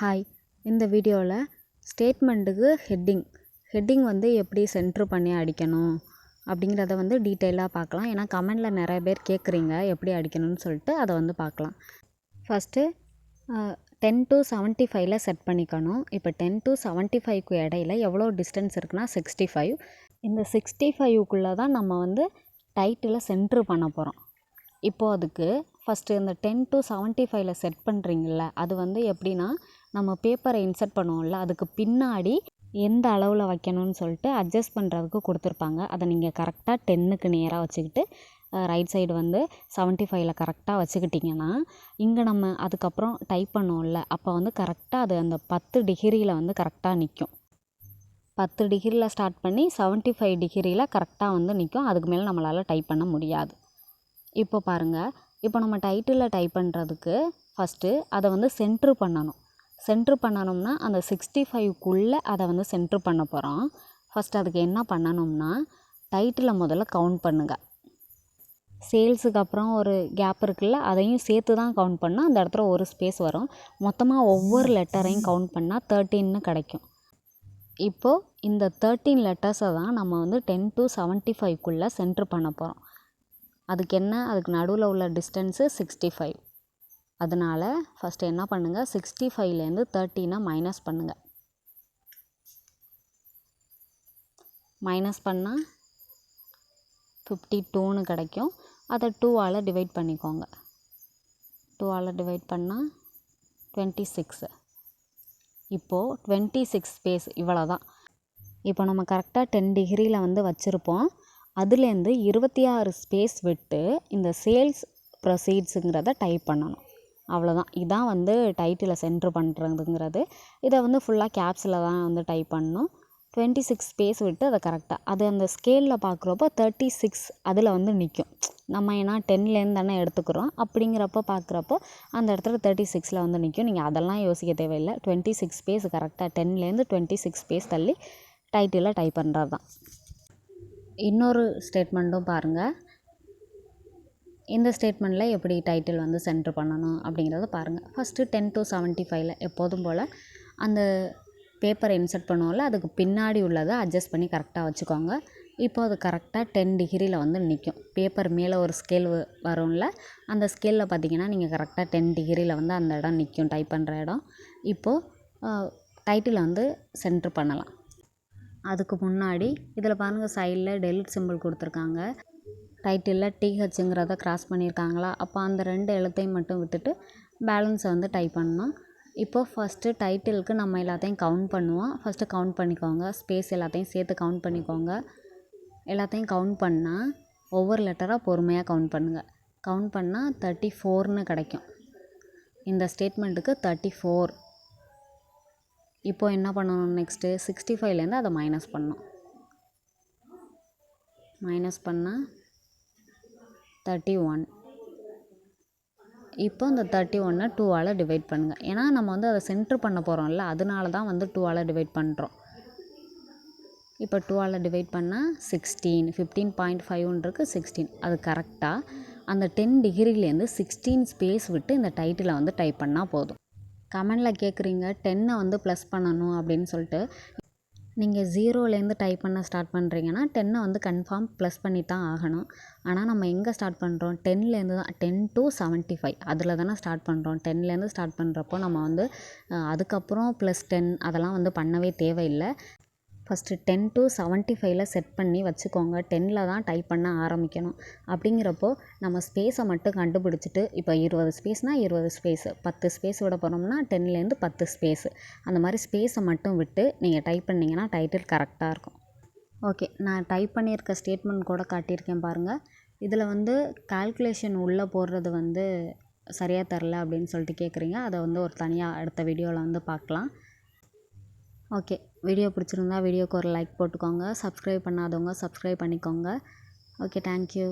Hi, இந்த வீடியோவில் ஸ்டேட்மெண்ட்டுக்கு heading வந்து எப்படி சென்ட்ரு பண்ணி அடிக்கணும் அப்படிங்கிறத வந்து டீட்டெயிலாக பார்க்கலாம். ஏன்னா கமெண்டில் நிறைய பேர் கேட்குறீங்க எப்படி அடிக்கணும்னு சொல்லிட்டு அதை வந்து பார்க்கலாம். ஃபஸ்ட்டு 10 to 75 செட் பண்ணிக்கணும். இப்போ 10 to 75க்கு இடையில எவ்வளோ டிஸ்டன்ஸ் இருக்குன்னா 65. இந்த 65க்குள்ளே தான் நம்ம வந்து டைட்டிலை சென்ட்ரு பண்ண போகிறோம். இப்போது அதுக்கு ஃபஸ்ட்டு இந்த 10 to 75 செட் பண்ணுறீங்கள, அது வந்து எப்படின்னா நம்ம பேப்பரை இன்சர்ட் பண்ணுவோம்ல, அதுக்கு பின்னாடி எந்த அளவில் வைக்கணும்னு சொல்லிட்டு அட்ஜஸ்ட் பண்ணுறதுக்கு கொடுத்துருப்பாங்க. அதை நீங்கள் கரெக்டாக 10க்கு நேராக வச்சுக்கிட்டு ரைட் சைடு வந்து 75 கரெக்டாக வச்சுக்கிட்டிங்கன்னா, இங்கே நம்ம அதுக்கப்புறம் டைப் பண்ணுவோம்ல, அப்போ வந்து கரெக்டாக அது அந்த 10 டிகிரியில் வந்து கரெக்டாக நிற்கும். 10 டிகிரியில் ஸ்டார்ட் பண்ணி 75 டிகிரியில் கரெக்டாக வந்து நிற்கும். அதுக்கு மேலே நம்மளால் டைப் பண்ண முடியாது. இப்போ பாருங்கள், இப்போ நம்ம டைட்டிலில் டைப் பண்ணுறதுக்கு ஃபஸ்ட்டு அதை வந்து சென்ட்ரு பண்ணணும்னா அந்த 65க்குள்ளே அதை வந்து சென்ட்ரு பண்ண போகிறோம். ஃபஸ்ட் அதுக்கு என்ன பண்ணணும்னா, டைட்டிலை முதல்ல கவுண்ட் பண்ணுங்கள். சேல்ஸுக்கு அப்புறம் ஒரு கேப் இருக்குல்ல, அதையும் சேர்த்து தான் கவுண்ட் பண்ணால் அந்த இடத்துல ஒரு ஸ்பேஸ் வரும். மொத்தமாக ஒவ்வொரு லெட்டரையும் கவுண்ட் பண்ணால் 13ன்னு கிடைக்கும். இப்போது இந்த 13 லெட்டர்ஸை தான் நம்ம வந்து 10 to 75க்குள்ளே சென்ட்ரு பண்ண போகிறோம். அதுக்கு நடுவில் உள்ள டிஸ்டன்ஸு 65. அதனால் ஃபஸ்ட்டு என்ன பண்ணுங்கள், 65லேருந்து 13 மைனஸ் பண்ணுங்கள். மைனஸ் பண்ணால் 52ன்னு கிடைக்கும். அதை 2ஆல் டிவைட் பண்ணிக்கோங்க. 2ஆல் டிவைட் பண்ணால் 26. இப்போது 26 ஸ்பேஸ் இவ்வளோ தான். இப்போ நம்ம கரெக்டாக 10 டிகிரியில் வந்து வச்சுருப்போம். அதுலேருந்து 26 ஸ்பேஸ் விட்டு இந்த சேல்ஸ் ப்ரொசீட்ஸுங்கிறத டைப் பண்ணணும். அவ்வளோதான். இதான் வந்து டைட்டிலை சென்ட்ரு பண்ணுறதுங்கிறது. இதை வந்து ஃபுல்லாக கேப்ஸில் தான் வந்து டைப் பண்ணணும். 26 ஸ்பேஸ் விட்டு அதை கரெக்டாக அது அந்த ஸ்கேலில் பார்க்குறப்போ 36 அதில் வந்து நிற்கும். நம்ம ஏன்னா 10லேருந்து தானே எடுத்துக்கிறோம். அப்படிங்கிறப்போ பார்க்குறப்போ அந்த இடத்துல 36ல் வந்து நிற்கும். நீங்கள் அதெல்லாம் யோசிக்க தேவையில்லை. 26 ஸ்பேஸ் கரெக்டாக 10லேருந்து 26 ஸ்பேஸ் தள்ளி டைட்டிலை டைப் பண்ணுறது தான். இன்னொரு ஸ்டேட்மெண்ட்டும் பாருங்கள். இந்த ஸ்டேட்மெண்ட்டில் எப்படி டைட்டில் வந்து சென்ட்ரு பண்ணணும் அப்படிங்கிறத பாருங்கள். ஃபஸ்ட்டு 10 to 75 எப்போதும் போல் அந்த பேப்பரை இன்சர்ட் பண்ணுவோம்ல, அதுக்கு பின்னாடி உள்ளதை அட்ஜஸ்ட் பண்ணி கரெக்டாக வச்சுக்கோங்க. இப்போ அது கரெக்டாக 10 டிகிரியில் வந்து நிற்கும். பேப்பர் மேலே ஒரு ஸ்கேல் வரும்ல, அந்த ஸ்கேலில் பார்த்தீங்கன்னா நீங்கள் கரெக்டாக 10 டிகிரியில் வந்து அந்த இடம் நிற்கும், டைப் பண்ணுற இடம். இப்போது டைட்டிலை வந்து சென்ட்ரு பண்ணலாம். அதுக்கு முன்னாடி இதில் பாருங்கள், சைடில் டெலிட் சிம்பிள் கொடுத்துருக்காங்க. டைட்டிலில் டிஹெச்ங்கிறத கிராஸ் பண்ணியிருக்காங்களா, அப்போ அந்த 2 எழுத்தையும் மட்டும் விட்டுட்டு பேலன்ஸை வந்து டைப் பண்ணணும். இப்போது ஃபஸ்ட்டு டைட்டிலுக்கு நம்ம எல்லாத்தையும் கவுண்ட் பண்ணுவோம். ஃபஸ்ட்டு கவுண்ட் பண்ணிக்கோங்க. ஸ்பேஸ் எல்லாத்தையும் சேர்த்து கவுண்ட் பண்ணிக்கோங்க. எல்லாத்தையும் கவுண்ட் பண்ணால் ஒவ்வொரு லெட்டராக பொறுமையாக கவுண்ட் பண்ணுங்கள். கவுண்ட் பண்ணால் 34ன்னு கிடைக்கும். இந்த ஸ்டேட்மெண்ட்டுக்கு 34. இப்போது என்ன பண்ணணும், நெக்ஸ்ட்டு 65லேருந்து அதை மைனஸ் பண்ணணும். மைனஸ் பண்ணால் 31. இப்போ இந்த 31 2ஆல் டிவைட் பண்ணுங்கள். ஏன்னா நம்ம வந்து அதை சென்ட்ரு பண்ண போகிறோம்ல, அதனால தான் வந்து 2ஆல் டிவைட் பண்ணுறோம். இப்போ 2ஆல் டிவைட் பண்ணால் 16. 15.5 16. அது கரெக்டாக அந்த 10 டிகிரிலேருந்து 16 ஸ்பேஸ் விட்டு இந்த டைட்டிலை வந்து டைப் பண்ணால் போதும். கமெண்டில் கேட்குறீங்க 10 வந்து ப்ளஸ் பண்ணணும் அப்படின்னு சொல்லிட்டு. நீங்கள் 0லேருந்து டைப் பண்ண ஸ்டார்ட் பண்ணுறீங்கன்னா 10 வந்து கன்ஃபார்ம் ப்ளஸ் பண்ணி தான் ஆகணும். ஆனால் நம்ம எங்கே ஸ்டார்ட் பண்ணுறோம், 10லேருந்து தான். 10 to 75 அதில் தானே ஸ்டார்ட் பண்ணுறோம். 10லேருந்து ஸ்டார்ட் பண்ணுறப்போ நம்ம வந்து அதுக்கப்புறம் +10 அதெல்லாம் வந்து பண்ணவே தேவையில்லை. ஃபஸ்ட்டு 10 to 75 செட் பண்ணி வச்சுக்கோங்க. 10ல் தான் டைப் பண்ண ஆரம்பிக்கணும். அப்படிங்கிறப்போ நம்ம ஸ்பேஸை மட்டும் கண்டுபிடிச்சிட்டு, இப்போ 20 ஸ்பேஸ்னால் 20 ஸ்பேஸு, 10 ஸ்பேஸ் விட போகிறோம்னா 10லேருந்து 10 ஸ்பேஸு, அந்த மாதிரி ஸ்பேஸை மட்டும் விட்டு நீங்கள் டைப் பண்ணிங்கன்னா டைட்டில் கரெக்டாக இருக்கும். ஓகே, நான் டைப் பண்ணியிருக்க ஸ்டேட்மெண்ட் கூட காட்டியிருக்கேன் பாருங்கள். இதில் வந்து கால்குலேஷன் உள்ளே போடுறது வந்து சரியாக தரல அப்படின்னு சொல்லிட்டு கேட்குறீங்க. அதை வந்து ஒரு தனியாக அடுத்த வீடியோவில் வந்து பார்க்கலாம். ஓகே, வீடியோ பிடிச்சிருந்தா வீடியோக்கு ஒரு லைக் போட்டுக்கோங்க. சப்ஸ்கிரைப் பண்ணாதவங்க சப்ஸ்கிரைப் பண்ணிக்கோங்க. Okay, thank you.